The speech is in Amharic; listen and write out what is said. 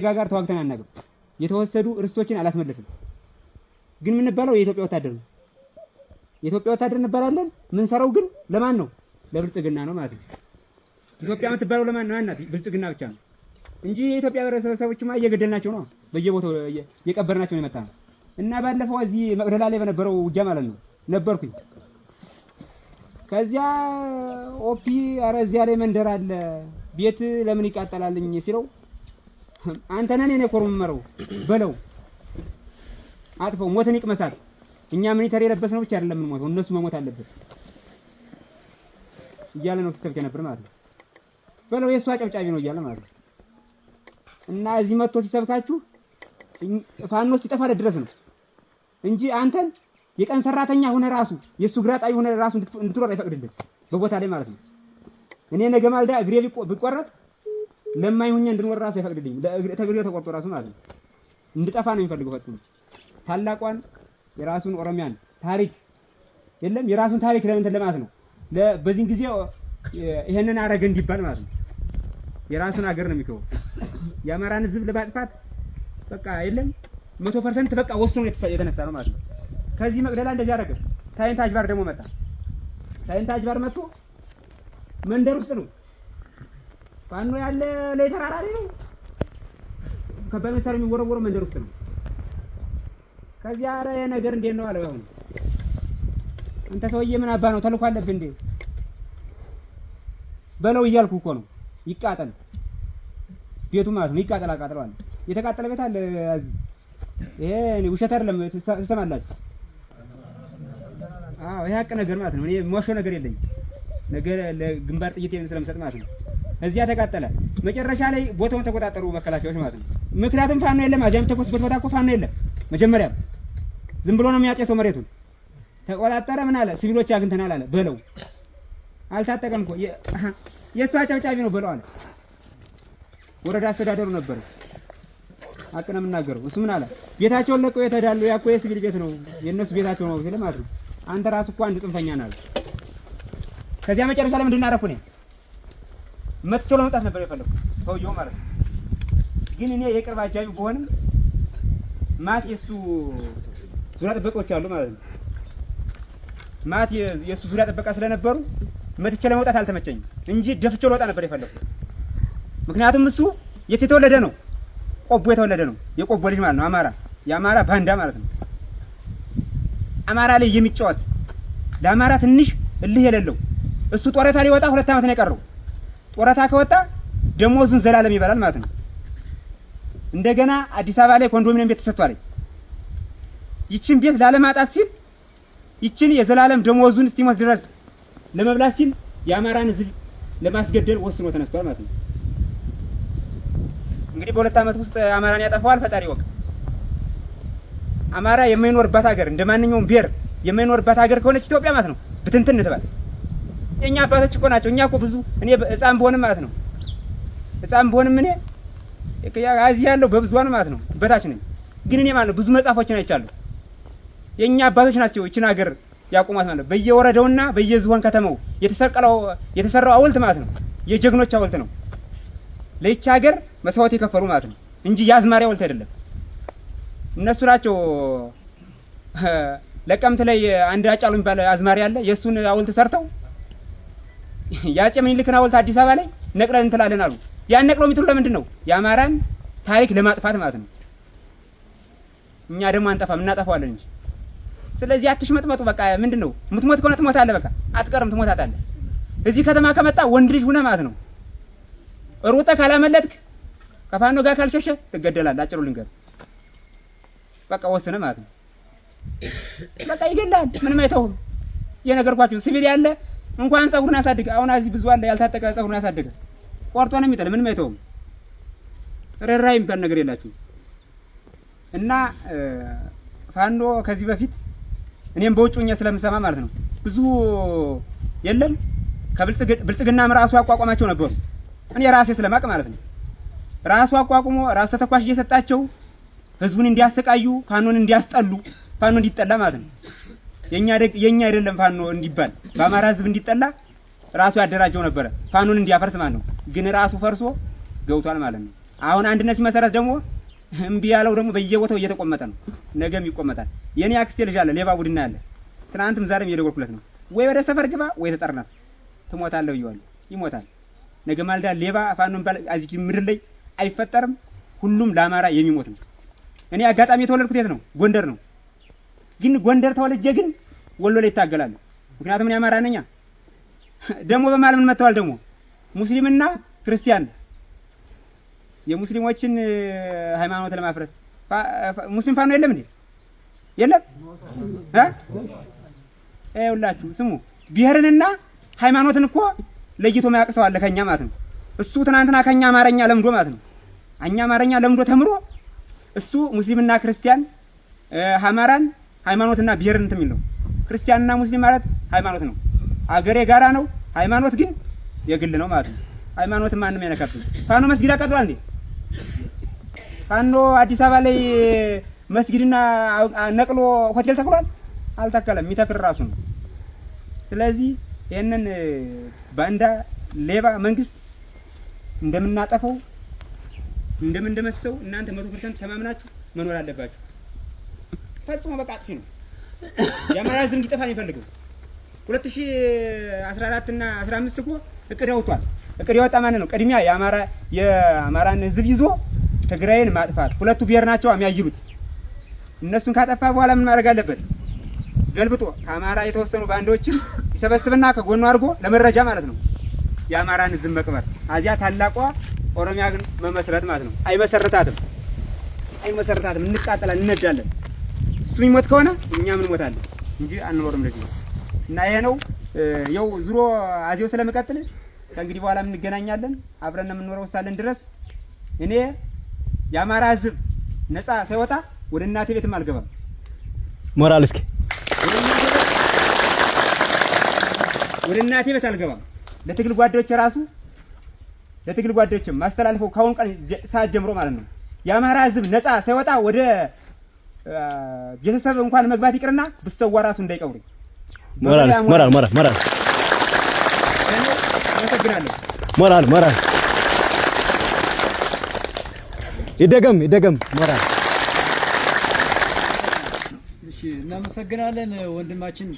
ጋር ተዋግተን አናውቅም። የተወሰዱ ርስቶችን አላስመለስም። ግን ምን እንባለው የኢትዮጵያ ወታደር ነው። የኢትዮጵያ ወታደር እንባላለን። ምን ሰራው ግን ለማን ነው? ለብልጽግና ነው ማለት ነው። ኢትዮጵያ የምትባለው ለማን ነው? እናት ብልጽግና ብቻ ነው እንጂ የኢትዮጵያ ብሔረሰቦችማ እየገደልናቸው ነው። በየቦታው እየቀበርናቸው ነው የመጣ ነው። እና ባለፈው እዚህ መቅደላ ላይ በነበረው ውጊያ ማለት ነው ነበርኩኝ። ከዚያ ኦፒ ኧረ እዚያ ላይ መንደር አለ ቤት ለምን ይቃጠላልኝ ሲለው አንተ ነህ እኔ ኮርመመረው በለው አጥፈው ሞትን ይቅመሳት። እኛ ሚሊተሪ የለበስነው ብቻ አይደለም ምን ሞተው እነሱ መሞት አለበት እያለ ነው ሲሰብክ ነበር ማለት ነው። በለው የእሱ አጨብጫቢ ነው እያለ ማለት ነው። እና እዚህ መጥቶ ሲሰብካችሁ ፋኖ ሲጠፋ ድረስ ነው እንጂ አንተን የቀን ሰራተኛ ሆነ ራሱ የሱ ግራጣይ ሆነ ራሱ እንድትሮጥ አይፈቅድልህ በቦታ ላይ ማለት ነው። እኔ ነገ ማልዳ እግሬ ቢቆረጥ ለማይሆኛ እንድንወር ራሱ አይፈቅድልኝ። ተግሬው ተቆርጦ ራሱ ማለት ነው እንድጠፋ ነው የሚፈልገው ፈጽሞ። ታላቋን የራሱን ኦሮሚያን ታሪክ የለም የራሱን ታሪክ ለምን ለማለት ነው በዚህ ጊዜ ይሄንን አረገ እንዲባል ማለት ነው። የራሱን ሀገር ነው የሚከው የአማራን ህዝብ ለማጥፋት በቃ የለም 100% በቃ ወስኖ የተነሳ ነው ማለት ነው። ከዚህ መቅደላ እንደዚህ አደረገ። ሳይንት አጅባር ደግሞ መጣ። ሳይንት አጅባር መጥቶ መንደር ውስጥ ነው ፋኖ ያለ ላይ ተራራ ላይ ነው ከባድ መሳሪያ የሚወረወረው መንደር ውስጥ ነው። ከዚያ ኧረ ነገር እንዴት ነው አለው። አሁን አንተ ሰውዬ ምን አባ ነው ተልኮ አለብህ እንዴ በለው እያልኩ እኮ ነው። ይቃጠል ቤቱ ማለት ነው። ይቃጠል አቃጥለዋል። የተቃጠለ ቤት አለ እዚህ። ይሄ ውሸት አይደለም ትሰማላችሁ። አዎ ይሄ ሀቅ ነገር ማለት ነው። እኔ ሞሾ ነገር የለኝም። ነገር ለግንባር ጥይቴን ስለምሰጥ ማለት ነው። እዚያ ተቃጠለ። መጨረሻ ላይ ቦታውን ተቆጣጠሩ መከላከያዎች ማለት ነው። ምክንያቱም ፋኖ የለም አዚያ የሚተኮስበት ቦታ እኮ ፋኖ የለም። መጀመሪያ ዝም ብሎ ነው የሚያጤሰው መሬቱን። ተቆጣጠረ ምን አለ ሲቪሎች አግኝተናል አለ በለው። አልታጠቀም እኮ የእሱ አጨብጫቢ ነው በለው አለ። ወረዳ አስተዳደሩ ነበር አቅነ የምናገረው። እሱ ምን አለ ቤታቸውን ለቀው የተዳሉ ያኮ የሲቪል ቤት ነው የነሱ ቤታቸው ነው ሲል ማለት ነው። አንተ ራስህ እኮ አንድ ጽንፈኛ ነህ አለ። ከዚያ መጨረሻ ላይ ምንድን አደረኩ እኔ መጥቶ ለመጣት ነበር የፈለኩት ሰውየው ማለት ነው። ግን እኔ የቅርብ አጃቢ ብሆንም ማት የሱ ዙሪያ ጥበቆች አሉ ማለት ነው። ማት የሱ ዙሪያ ጥበቃ ስለነበሩ መጥቼ ለመውጣት አልተመቸኝም እንጂ ደፍቼ ለወጣ ነበር የፈለኩት። ምክንያቱም እሱ የት የተወለደ ነው? ቆቦ የተወለደ ነው። የቆቦ ልጅ ማለት ነው። አማራ የአማራ ባንዳ ማለት ነው። አማራ ላይ የሚጫወት ለአማራ ትንሽ እልህ የሌለው እሱ ጦረታ ሊወጣ 2 አመት ነው የቀረው። ጦረታ ከወጣ ደሞዙን ዘላለም ይበላል ማለት ነው። እንደገና አዲስ አበባ ላይ ኮንዶሚኒየም ቤት ተሰጥቷል። ይችን ቤት ላለማጣት ሲል ይችን የዘላለም ደሞዙን እስቲሞት ድረስ ለመብላት ሲል የአማራን ህዝብ ለማስገደል ወስኖ ተነስቷል ማለት ነው። እንግዲህ በ2 አመት ውስጥ አማራን ያጠፋዋል ፈጣሪ ወቅ። አማራ የማይኖርባት ሀገር እንደማንኛውም ብሔር የማይኖርባት ሀገር ከሆነች ኢትዮጵያ ማለት ነው ብትንትን ትባል። የኛ አባቶች እኮ ናቸው። እኛ እኮ ብዙ እኔ ህፃን ብሆንም ማለት ነው ህፃን ብሆንም እኔ እዚህ ያለው በብዙዋን ማለት ነው በታች ነኝ። ግን እኔ ማለት ነው ብዙ መጽሐፎችን አይቻለሁ። የኛ አባቶች ናቸው እቺን ሀገር ያቆማት ማለት ነው። በየወረዳውና በየዝሆን ከተማው የተሰራው ሐውልት ማለት ነው የጀግኖች ሐውልት ነው። ለይቺ ሀገር መስዋዕት የከፈሉ ማለት ነው እንጂ የአዝማሪ ሐውልት አይደለም። እነሱ ናቸው። ለቀምት ላይ አንድ አጫሉ የሚባል አዝማሪ አለ። የሱን ሐውልት ሰርተው ያጼ ምኒልክን ሐውልት አዲስ አበባ ላይ ነቅለን እንትላለን አሉ። ያን ነቅለው የሚጥሉ ለምንድን ነው? የአማራን ታሪክ ለማጥፋት ማለት ነው። እኛ ደግሞ አንጠፋም እናጠፋዋለን እንጂ። ስለዚህ አትሽመጥመጡ። በቃ ምንድነው የምትሞት ከሆነ ትሞታለህ። በቃ አትቀርም፣ ትሞታታለህ። እዚህ ከተማ ከመጣ ወንድ ልጅ ሆነ ማለት ነው ሩጠህ ካላመለጥክ ከፋኖ ጋር ካልሸሸ ትገደላለህ። አጭሩ ልንገር በቃ ወሰነ ማለት ነው። በቃ ይገላል። ምንም አይተውም። የነገርኳችሁ ሲቪል ያለ እንኳን ፀጉሩን ያሳድግ። አሁን እዚህ ብዙ አለ ያልታጠቀ ፀጉሩን ያሳድግ ቆርጦ ነው የሚጥል። ምንም አይተውም። ርህራሄ የሚባል ነገር የላችሁም። እና ፋኖ ከዚህ በፊት እኔም በውጭኛ ስለምሰማ ማለት ነው ብዙ የለም ከብልጽግናም ራሱ ያቋቋማቸው ነበሩ። እኔ ራሴ ስለማቅ ማለት ነው ራሱ አቋቁሞ ራሱ ተተኳሽ እየሰጣቸው ህዝቡን እንዲያሰቃዩ ፋኖን እንዲያስጠሉ ፋኖ እንዲጠላ ማለት ነው። የኛ አይደለም ፋኖ እንዲባል በአማራ ህዝብ እንዲጠላ ራሱ ያደራጀው ነበር ፋኖን እንዲያፈርስ ማለት ነው። ግን ራሱ ፈርሶ ገብቷል ማለት ነው። አሁን አንድነት ሲመሰረት ደግሞ እምቢ ያለው ደግሞ በየቦታው እየተቆመጠ ነው። ነገም ይቆመጣል። የኔ አክስቴ ልጅ አለ ሌባ ቡድና ያለ ትናንትም ዛሬም እየደወልኩለት ነው። ወይ ወደ ሰፈር ግባ ወይ ተጠርናት ትሞታለህ ብየዋለሁ። ይሞታል። ነገ ማልዳ ሌባ ፋኖ የሚባል እዚህ ምድር ላይ አይፈጠርም። ሁሉም ለአማራ የሚሞት ነው። እኔ አጋጣሚ የተወለድኩት የት ነው? ጎንደር ነው። ግን ጎንደር ተወልጄ ግን ወሎ ላይ ይታገላለሁ። ምክንያቱም እኔ አማራ ነኝ። ደግሞ በማል ምን መተዋል ደግሞ ሙስሊምና ክርስቲያን የሙስሊሞችን ሃይማኖት ለማፍረስ ሙስሊም ፋኖ የለም እንዴ? የለም ይኸውላችሁ ስሙ። ብሔርንና ሃይማኖትን እኮ ለይቶ ማያውቅ ሰው አለ ከኛ ማለት ነው። እሱ ትናንትና ከኛ አማርኛ ለምዶ ማለት ነው። እኛ አማርኛ ለምዶ ተምሮ እሱ ሙስሊምና ክርስቲያን አማራን ሃይማኖትና ብሔርን እንትን የሚል ነው። ክርስቲያንና ሙስሊም ማለት ሃይማኖት ነው። አገር የጋራ ነው። ሃይማኖት ግን የግል ነው ማለት ነው። ሃይማኖትን ማንም አይነካብኝ። ፋኖ መስጊድ አቃጥሏል እንዴ? ፋኖ አዲስ አበባ ላይ መስጊድና ነቅሎ ሆቴል ተክሏል? አልተከለም። የሚተክል ራሱ ነው። ስለዚህ ይሄንን ባንዳ ሌባ መንግስት እንደምናጠፈው እንደምንደመሰው እናንተ 100% ተማምናችሁ መኖር አለባችሁ። ፈጽሞ በቃ አጥፊ ነው። የአማራ ህዝብ እንዲጠፋ ነው የሚፈልገው። 2014 እና 15 እኮ እቅድ አውጥቷል። እቅድ ያወጣ ማን ነው? ቅድሚያ የአማራን ህዝብ ይዞ ትግራይን ማጥፋት። ሁለቱ ብሔር ናቸው የሚያይሉት። እነሱን ካጠፋ በኋላ ምን ማድረግ አለበት? ገልብጦ ከአማራ የተወሰኑ ባንዶችን ይሰበስብና ከጎኑ አድርጎ ለመረጃ ማለት ነው የአማራን ህዝብ መቅበር። አዚያ ታላቋ ኦሮሚያ ግን መመስረት ማለት ነው። አይመሰርታትም። እንቃጠላለን፣ እንነዳለን። እሱ ይሞት ከሆነ እኛም እንሞታለን እንጂ አንኖርም። ለዚህ ነው እና ይሄ ነው ያው ዙሮ አዚያው ስለመቀጥል ከእንግዲህ በኋላ እንገናኛለን። አብረን የምንኖረው ሳለን ድረስ እኔ የአማራ ህዝብ ነፃ ሳይወጣ ወደ እናቴ ቤትም አልገባም። ሞራል እስኪ ወደ እናቴ ቤት አልገባም። ለትግል ጓዶችም ማስተላልፈው ካሁን ቀን ሰዓት ጀምሮ ማለት ነው የአማራ ህዝብ ነፃ ሳይወጣ ወደ ቤተሰብ እንኳን መግባት ይቅርና ብሰዋ ራሱ እንዳይቀብሩኝ። ሞራል ይደገም ሞራል። እሺ እናመሰግናለን ወንድማችን።